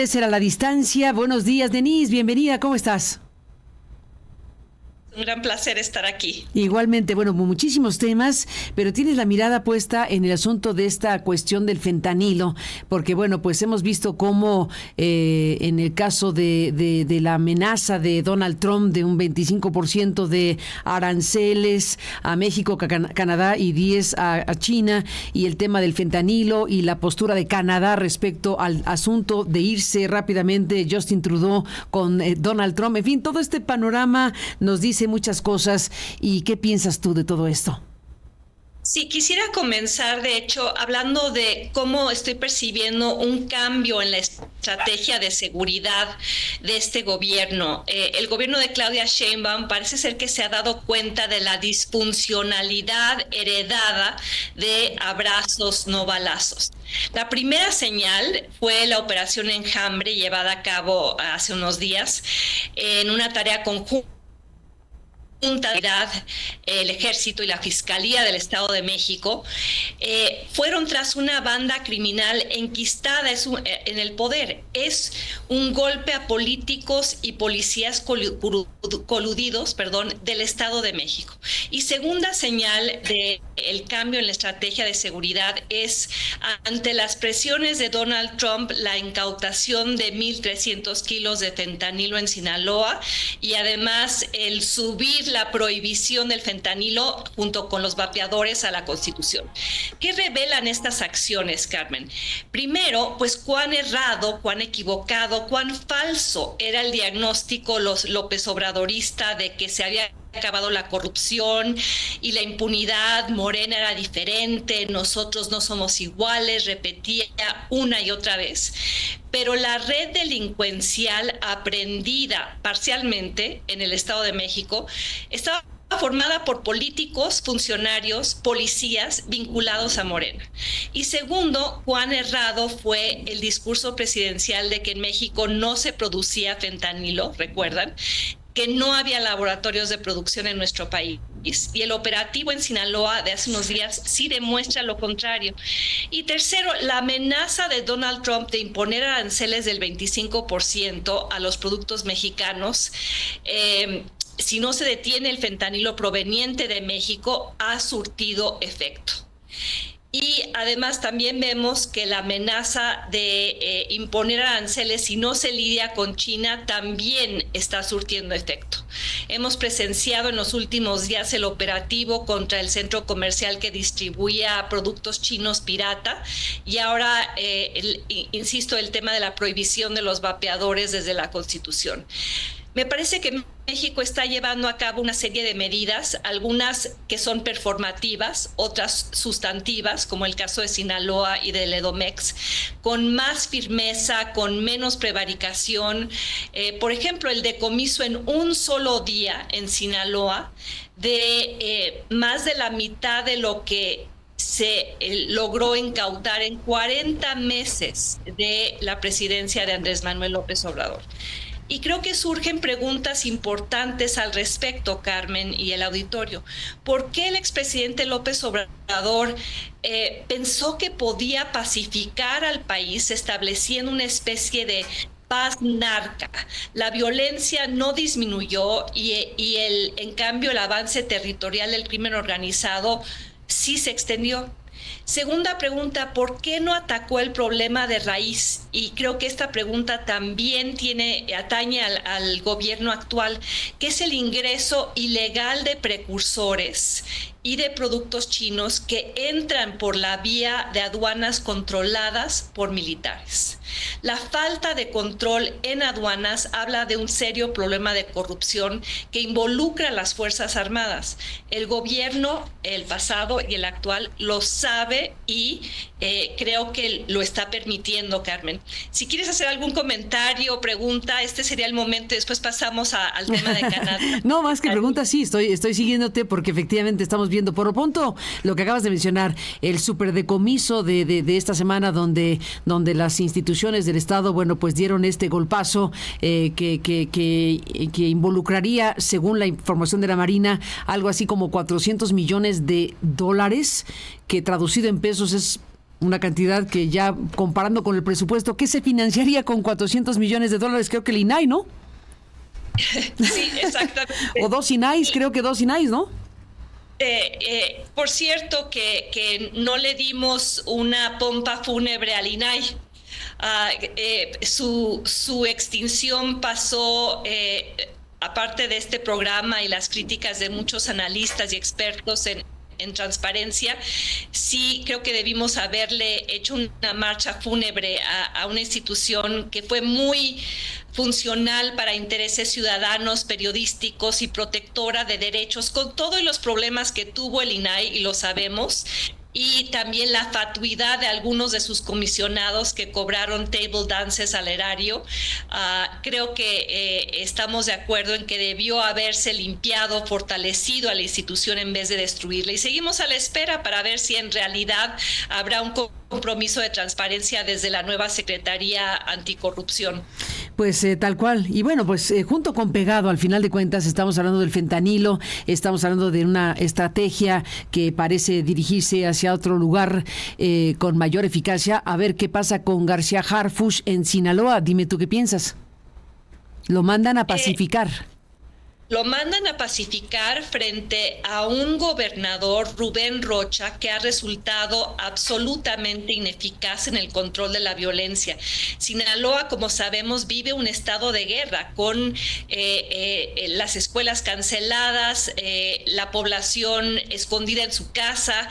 Ser a la distancia. Buenos días, Denise, bienvenida, ¿cómo estás? Un gran placer estar aquí. Igualmente, bueno, muchísimos temas, pero tienes la mirada puesta en el asunto de esta cuestión del fentanilo, porque bueno, pues hemos visto cómo en el caso de la amenaza de Donald Trump de un 25% de aranceles a México, Canadá y 10 a China, y el tema del fentanilo y la postura de Canadá respecto al asunto de irse rápidamente Justin Trudeau con Donald Trump, en fin, todo este panorama nos dice muchas cosas. ¿Y qué piensas tú de todo esto? Sí, quisiera comenzar, de hecho, hablando de cómo estoy percibiendo un cambio en la estrategia de seguridad de este gobierno. El gobierno de Claudia Sheinbaum parece ser que se ha dado cuenta de la disfuncionalidad heredada de abrazos, no balazos. La primera señal fue la operación Enjambre llevada a cabo hace unos días en una tarea conjunta. El Ejército y la Fiscalía del Estado de México fueron tras una banda criminal enquistada en el poder. Es un golpe a políticos y policías coludidos, del Estado de México. Y segunda señal del cambio en la estrategia de seguridad es, ante las presiones de Donald Trump, la incautación de 1,300 kilos de fentanilo en Sinaloa, y además el subir la prohibición del fentanilo junto con los vapeadores a la Constitución. ¿Qué revelan estas acciones, Carmen? Primero, pues cuán errado, cuán equivocado, cuán falso era el diagnóstico López Obradorista de que se había acabado la corrupción y la impunidad, Morena era diferente, nosotros no somos iguales, repetía una y otra vez. Pero la red delincuencial aprendida parcialmente en el Estado de México estaba formada por políticos, funcionarios, policías vinculados a Morena. Y segundo, cuán errado fue el discurso presidencial de que en México no se producía fentanilo, ¿recuerdan?, que no había laboratorios de producción en nuestro país. Y el operativo en Sinaloa de hace unos días sí demuestra lo contrario. Y tercero, la amenaza de Donald Trump de imponer aranceles del 25% a los productos mexicanos, si no se detiene el fentanilo proveniente de México, ha surtido efecto. Y además también vemos que la amenaza de imponer aranceles si no se lidia con China también está surtiendo efecto. Hemos presenciado en los últimos días el operativo contra el centro comercial que distribuía productos chinos pirata, y ahora, insisto, el tema de la prohibición de los vapeadores desde la Constitución. Me parece que México está llevando a cabo una serie de medidas, algunas que son performativas, otras sustantivas, como el caso de Sinaloa y del Edomex, con más firmeza, con menos prevaricación. Por ejemplo, el decomiso en un solo día en Sinaloa de más de la mitad de lo que se logró incautar en 40 meses de la presidencia de Andrés Manuel López Obrador. Y creo que surgen preguntas importantes al respecto, Carmen y el auditorio. ¿Por qué el expresidente López Obrador pensó que podía pacificar al país estableciendo una especie de paz narca? La violencia no disminuyó y en cambio el avance territorial del crimen organizado sí se extendió. Segunda pregunta, ¿por qué no atacó el problema de raíz? Y creo que esta pregunta también atañe al gobierno actual, que es el ingreso ilegal de precursores y de productos chinos que entran por la vía de aduanas controladas por militares. La falta de control en aduanas habla de un serio problema de corrupción que involucra a las Fuerzas Armadas. El gobierno, el pasado y el actual, lo sabe y creo que lo está permitiendo, Carmen. Si quieres hacer algún comentario o pregunta, este sería el momento. Después pasamos al tema de Canadá. No, más que pregunta, sí, estoy siguiéndote porque efectivamente estamos viendo por lo pronto lo que acabas de mencionar, el superdecomiso de esta semana donde las instituciones del Estado, bueno, pues dieron este golpazo que involucraría, según la información de la Marina, algo así como $400 millones, que traducido en pesos es Una cantidad que ya, comparando con el presupuesto, ¿qué se financiaría con $400 millones? Creo que el INAI, ¿no? Sí, exactamente. O dos INAIs, creo que dos INAIs, ¿no? Por cierto, que no le dimos una pompa fúnebre al INAI. Su extinción pasó, aparte de este programa y las críticas de muchos analistas y expertos en transparencia, sí creo que debimos haberle hecho una marcha fúnebre a una institución que fue muy funcional para intereses ciudadanos, periodísticos y protectora de derechos, con todos los problemas que tuvo el INAI, y lo sabemos, y también la fatuidad de algunos de sus comisionados que cobraron table dances al erario. Creo que estamos de acuerdo en que debió haberse limpiado, fortalecido a la institución en vez de destruirla. Y seguimos a la espera para ver si en realidad habrá un compromiso de transparencia desde la nueva Secretaría Anticorrupción. Pues tal cual. Y bueno, pues junto con pegado, al final de cuentas, estamos hablando del fentanilo, estamos hablando de una estrategia que parece dirigirse hacia otro lugar con mayor eficacia. A ver qué pasa con García Harfuch en Sinaloa. Dime tú qué piensas. Lo mandan a pacificar. Lo mandan a pacificar frente a un gobernador, Rubén Rocha, que ha resultado absolutamente ineficaz en el control de la violencia. Sinaloa, como sabemos, vive un estado de guerra con las escuelas canceladas, la población escondida en su casa.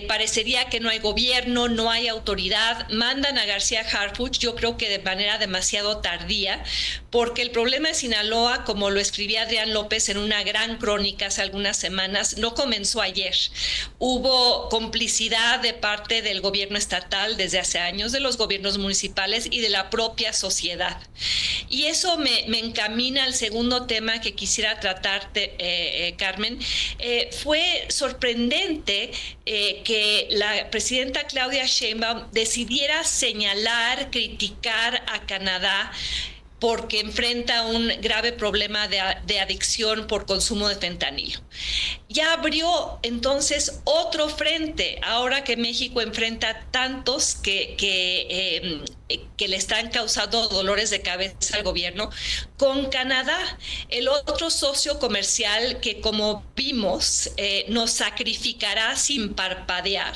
Parecería que no hay gobierno, no hay autoridad. Mandan a García Harfuch, yo creo que de manera demasiado tardía, porque el problema de Sinaloa, como lo escribía Adrián López en una gran crónica hace algunas semanas, no comenzó ayer. Hubo complicidad de parte del gobierno estatal desde hace años, de los gobiernos municipales y de la propia sociedad. Y eso me encamina al segundo tema que quisiera tratarte, Carmen. Fue sorprendente que la presidenta Claudia Sheinbaum decidiera señalar, criticar a Canadá porque enfrenta un grave problema de adicción por consumo de fentanilo. Ya abrió entonces otro frente, ahora que México enfrenta tantos que le están causando dolores de cabeza al gobierno, con Canadá, el otro socio comercial que, como vimos, nos sacrificará sin parpadear,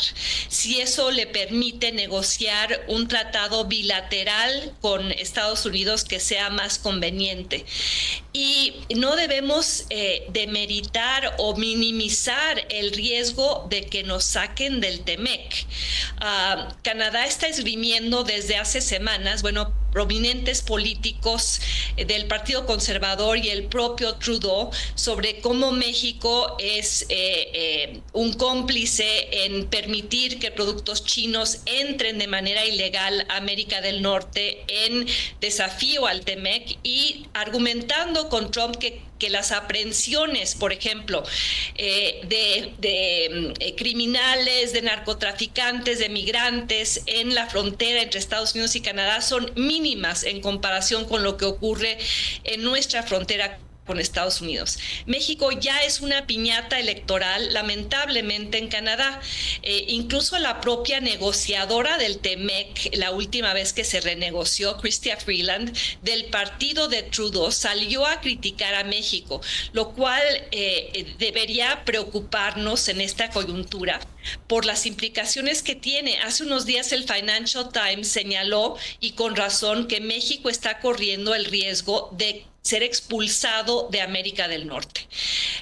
si eso le permite negociar un tratado bilateral con Estados Unidos que sea más conveniente. Y no debemos demeritar o minimizar el riesgo de que nos saquen del TEMEC. Canadá está esgrimiendo desde hace semanas, prominentes políticos del Partido Conservador y el propio Trudeau sobre cómo México es un cómplice en permitir que productos chinos entren de manera ilegal a América del Norte en desafío al TEMEC, y argumentando con Trump que las aprehensiones, por ejemplo, de criminales, de narcotraficantes, de migrantes en la frontera entre Estados Unidos y Canadá son mínimas en comparación con lo que ocurre en nuestra frontera con Estados Unidos. México ya es una piñata electoral, lamentablemente, en Canadá. Incluso la propia negociadora del TEMEC, la última vez que se renegoció, Chrystia Freeland, del partido de Trudeau, salió a criticar a México, lo cual debería preocuparnos en esta coyuntura por las implicaciones que tiene. Hace unos días el Financial Times señaló, y con razón, que México está corriendo el riesgo de ser expulsado de América del Norte.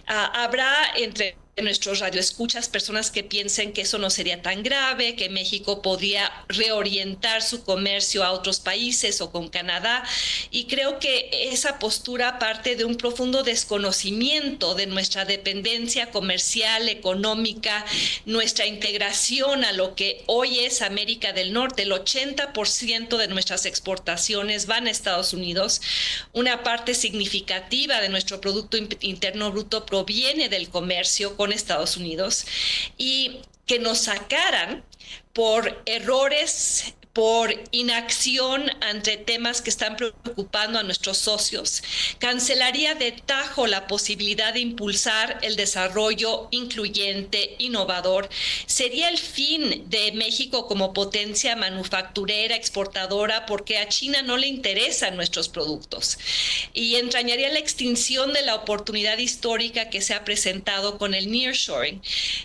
Habrá entre nuestros radioescuchas personas que piensen que eso no sería tan grave, que México podría reorientar su comercio a otros países o con Canadá, y creo que esa postura parte de un profundo desconocimiento de nuestra dependencia comercial, económica, nuestra integración a lo que hoy es América del Norte. El 80% de nuestras exportaciones van a Estados Unidos, una parte significativa de nuestro Producto Interno Bruto proviene del comercio con Estados Unidos, y que nos sacaran por errores por inacción ante temas que están preocupando a nuestros socios, cancelaría de tajo la posibilidad de impulsar el desarrollo incluyente, innovador, sería el fin de México como potencia manufacturera, exportadora, porque a China no le interesan nuestros productos, y entrañaría la extinción de la oportunidad histórica que se ha presentado con el nearshoring.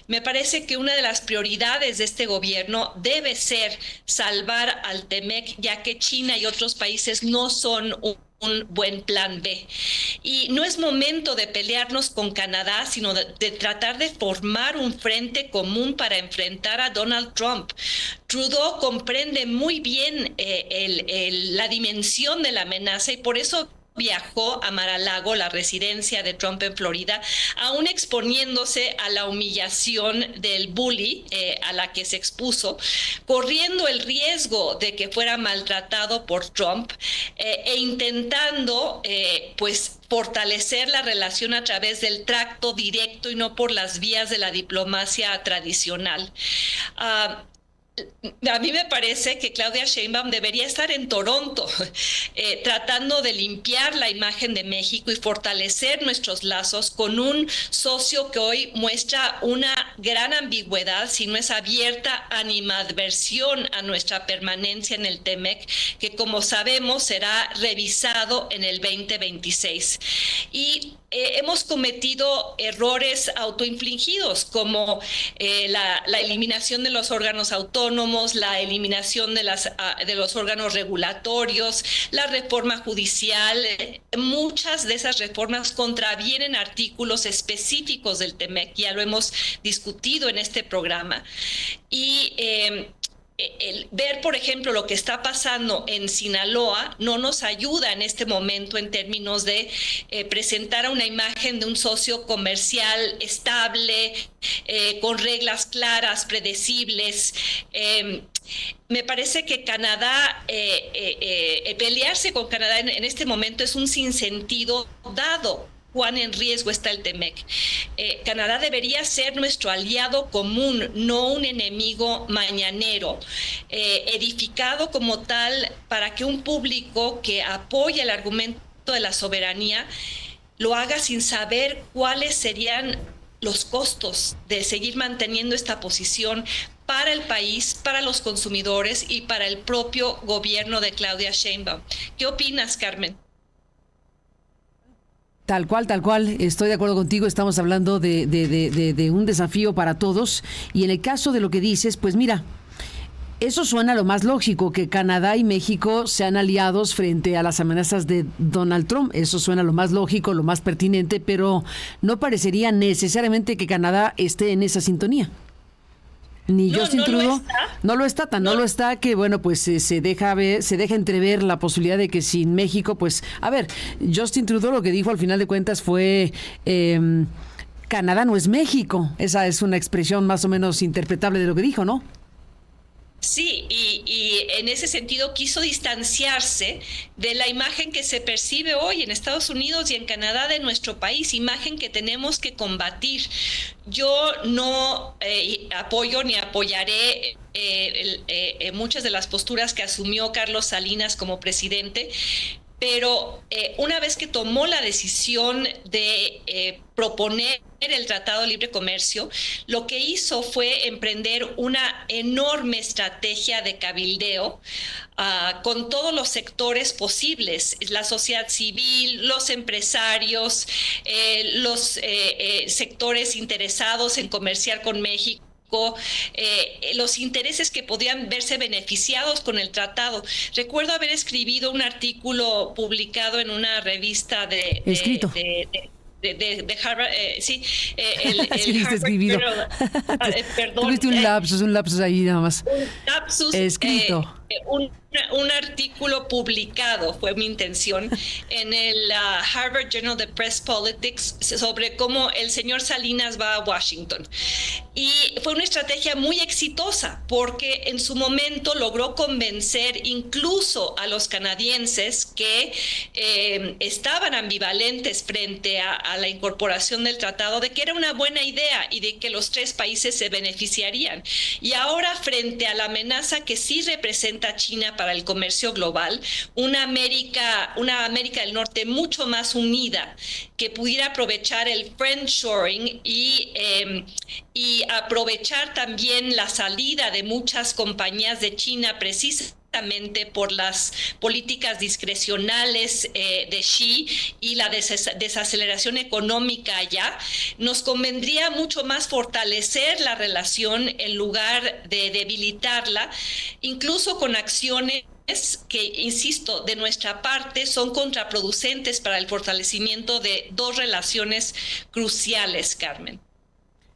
Me parece que una de las prioridades de este gobierno debe ser salvar al TEMEC, ya que China y otros países no son un buen plan B. Y no es momento de pelearnos con Canadá, sino de tratar de formar un frente común para enfrentar a Donald Trump. Trudeau comprende muy bien la dimensión de la amenaza, y por eso viajó a Mar-a-Lago, la residencia de Trump en Florida, aún exponiéndose a la humillación del bully a la que se expuso, corriendo el riesgo de que fuera maltratado por Trump e intentando pues fortalecer la relación a través del tracto directo y no por las vías de la diplomacia tradicional. A mí me parece que Claudia Sheinbaum debería estar en Toronto tratando de limpiar la imagen de México y fortalecer nuestros lazos con un socio que hoy muestra una gran ambigüedad, si no es abierta animadversión a nuestra permanencia en el TEMEC, que como sabemos será revisado en el 2026. Y hemos cometido errores autoinfligidos, como la eliminación de los órganos autónomos, la eliminación de los órganos regulatorios, la reforma judicial. Muchas de esas reformas contravienen artículos específicos del TEMEC, ya lo hemos discutido en este programa. Y ver, por ejemplo, lo que está pasando en Sinaloa no nos ayuda en este momento en términos de presentar una imagen de un socio comercial estable, con reglas claras, predecibles. Me parece que Canadá, pelearse con Canadá en este momento es un sinsentido, dado cuán en riesgo está el TEMEC. Canadá debería ser nuestro aliado común, no un enemigo mañanero, edificado como tal para que un público que apoya el argumento de la soberanía lo haga sin saber cuáles serían los costos de seguir manteniendo esta posición para el país, para los consumidores y para el propio gobierno de Claudia Sheinbaum. ¿Qué opinas, Carmen? Tal cual, estoy de acuerdo contigo, estamos hablando de un desafío para todos, y en el caso de lo que dices, pues mira, eso suena lo más lógico, que Canadá y México sean aliados frente a las amenazas de Donald Trump, eso suena lo más lógico, lo más pertinente, pero no parecería necesariamente que Canadá esté en esa sintonía. Ni Justin Trudeau no lo está que bueno, pues se deja entrever la posibilidad de que sin México, pues a ver, Justin Trudeau lo que dijo al final de cuentas fue Canadá no es México. Esa es una expresión más o menos interpretable de lo que dijo, ¿no? Sí, y en ese sentido quiso distanciarse de la imagen que se percibe hoy en Estados Unidos y en Canadá de nuestro país, imagen que tenemos que combatir. Yo no apoyo ni apoyaré muchas de las posturas que asumió Carlos Salinas como presidente, pero una vez que tomó la decisión de proponer el Tratado de Libre Comercio, lo que hizo fue emprender una enorme estrategia de cabildeo con todos los sectores posibles, la sociedad civil, los empresarios, los sectores interesados en comerciar con México, los intereses que podían verse beneficiados con el tratado. Recuerdo haber escrito un artículo publicado en una revista de Harvard, sí, el Harvard escribido. Perdón. Tuviste un lapsus ahí nada más. Un lapsus. Escrito. Un artículo publicado, fue mi intención, en el Harvard Journal of Press Politics sobre cómo el señor Salinas va a Washington. Y fue una estrategia muy exitosa porque en su momento logró convencer incluso a los canadienses que estaban ambivalentes frente a la incorporación del tratado, de que era una buena idea y de que los tres países se beneficiarían. Y ahora, frente a la amenaza que sí representa representa China para el comercio global, una América del Norte mucho más unida, que pudiera aprovechar el friendshoring y aprovechar también la salida de muchas compañías de China precisamente por las políticas discrecionales de Xi y la desaceleración económica allá, nos convendría mucho más fortalecer la relación en lugar de debilitarla, incluso con acciones que, insisto, de nuestra parte son contraproducentes para el fortalecimiento de dos relaciones cruciales, Carmen.